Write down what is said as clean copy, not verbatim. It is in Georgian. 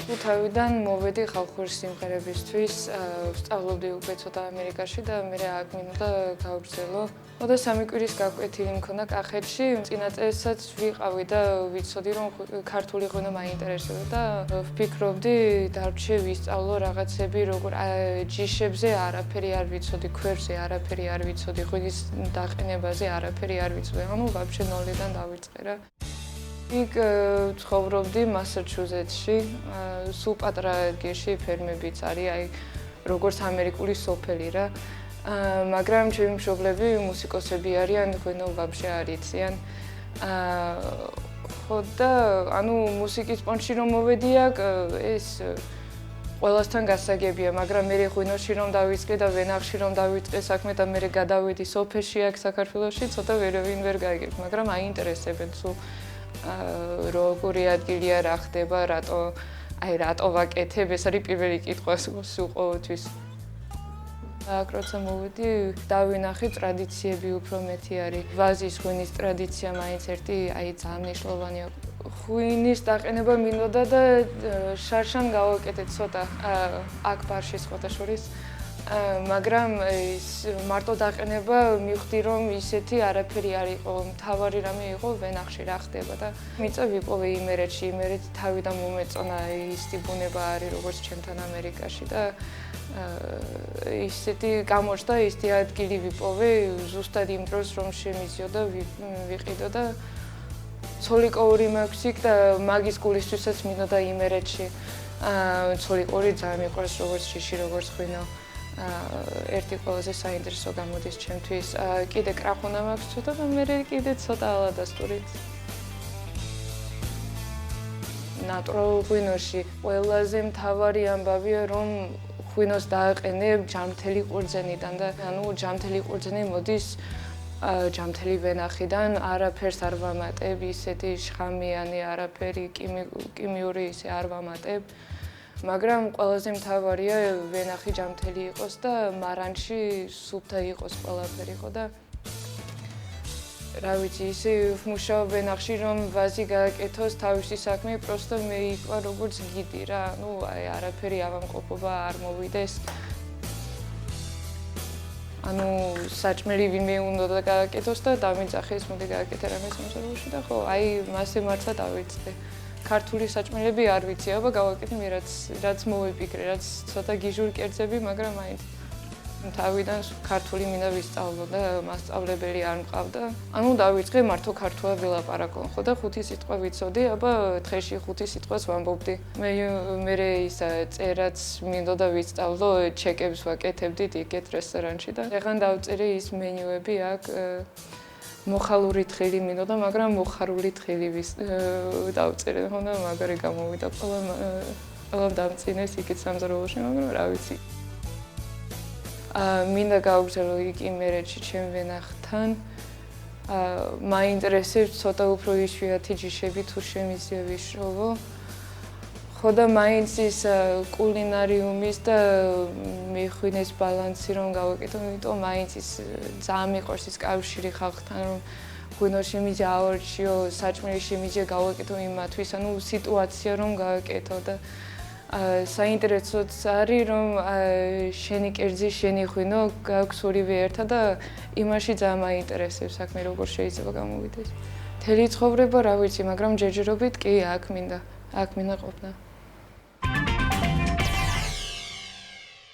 თავიდან მოვედი ხალხური სიმღერებისთვის, ვსწავლობდი უკვე ცოტა ამერიკაში და მე აქ მინდა გავგრძელო. და 3 კვირის გაკვეთილი მქონდა კახეთში, წინა წელსაც ვიყავი და ვიცოდი რომ ქართული ღვინო მაინტერესებდა და ვფიქრობდი დარჩე ვისწავლო რაღაცები, როგორ ჯიშებზე არაფერი არ ვიცოდი, ქვერზე არაფერი არ ვიცოდი, ღვინის დაყენებაზე არაფერი არ ვიცოდი. ანუ ვაფშე ნოლიდან დავიწყე რა. იქ ცხოვრობდი მასაჩუსეტსში, სულ პატარა ადგილში ფერმებიც არის, აი როგორც ამერიკული სოფელი რა. მაგრამ ჩემი მშობლები მუსიკოსები არიან, ღვინო ვაფშე არ იციან. ხო და ანუ მუსიკის პონჩი რომ მოვედი აქ, ეს ყველასთან გასაგებია, მაგრამ მე ღვინოში რომ დავიწყე და ვენახში რომ დავიწყე საქმე და მე გადავედი სოფელში აქ საქართველოში, ცოტა ვერავინ ვერ გაიგებს, მაგრამ აინტერესებენ სულ როგორი ადგილია, რა ხდება, რატო ვაკეთებ, ეს არის პირველი კითხვა სულ ყოველთვის. აქ როცა მოვედი, დავინახე ტრადიციები უფრო მეტი არის. ვაზის ღვინის ტრადიცია მაინც ერთი, აი ძალიან მნიშვნელოვანია. ღვინის დაყენება მინდოდა და შარშან გავაკეთეთ ცოტა აქ ბარში სხვათა შორის. მაგრამ ის მარტო დაყენება მივხვდი რომ ისეთი არაფერი არ იყო, მთავარი რამე იყო ვენახში რა ხდება და მიწა ვიპოვე იმერეთში, იმერეთი თავიდან მომეწონა ისეთი ბუნება არის როგორც ჩემთან ამერიკაში და ისეთი გამოჩნდა ისეთი ადგილი ვიპოვე ზუსტად იმ დროს რომ შემიზიო და ვიყიდო და ცოლიკოური მაქვს იქ და მაგის გულისთვისაც მინდოდა იმერეთში. ცოლიკოური ძალიან მიყვარს როგორც ჯიში, როგორც ღვინო. ერთი ყველაზე საინტერესო გამოდის ჩემთვის. კიდე კრახუნა მაქვს ცოტა და მე კიდე ცოტა ალადასტურიც. ნატურალურ ღვინოში ყველაზე მთავარი ამბავია რომ ღვინოს დააყენებ ჯამთელი ყურძენიდან და ანუ ჯამთელი ყურძენი მოდის ჯამთელი ვენახიდან, არაფერს არ ვამატებ, ისეთი შხამიანი არაფერი კიმიური ისე არ ვამატებ. მაგრამ ყველაზე მთავარია ვენახი ჯამთელი იყოს და მარანში სუფთა იყოს ყველაფერი ხო და რა ვიცი ისე ვმუშაობ ვენახში რომ ვაზი გააკეთოს თავისი საქმე პროსტო მე იქვა როგორც გიდი რა ნუ აი არაფერი ავამყოფობა არ მოვიდეს ანუ საჭმელი ვინმე უნდა გააკეთოს და დამიძახეს მოდი გააკეთე რამე სამშობლოში და ხო აი მასე მარცა დავიწყე ქართული საჭმელები არ ვიცი, აბა გავაკეთე მე რაც მოვიფიქრე, რაც ცოტა გიჟური კერძები, მაგრამ მაინც თავიდან ქართული მინდა ვისწავლო და მასწავლებელი არ მყავდა. ანუ დავიწყე მართო ქართულად ვილაპარაკო, ხო და 5 სიტყვა ვიცოდი, აბა დღეში 5 სიტყვას ვამბობდი. მე ის წერაც მინდოდა ვისწავლო, ჩეკებს ვაკეთებდით იქეთ რესტორანში და ეხან დავწერე ის მენიუები აქ მოხალური თხილი მინდოდა, მაგრამ მოხარული თხილი დავწერე, ხო და მაგარი გამოვიდა ყველა დამწინეს იქით სამზარეულოში, მაგრამ რა ვიცი. მინდა გავგრძელო იქ იმერეთში ჩემ ვენახთან. მაინტერესებს ცოტა უფრო იშვიათი ჯიშები თუ შემიძლია ვიშოვო. ხო და მაინც ის კულინარიუმის და მეღვინეს ბალანსი რომ გავაკეთო, იმიტომ მაინც ის ძალიან მიყვარს ის კავშირი ხალხთან, რომ ღვინო შემიძლია ავარჩიო, საჭმელი შემიძლია გავაკეთო იმათვის, ანუ სიტუაცია რომ გავაკეთო და საინტერესოც არის რომ შენი კერძი, შენი ღვინო გაქვს ორივე ერთად და იმაში ძალიან მაინტერესებს საქმე როგორ შეიძლება გამოვიდეს. მთელი ცხოვრება რა ვიცი, მაგრამ ჯერჯერობით კი აქ მინდა ყოფნა.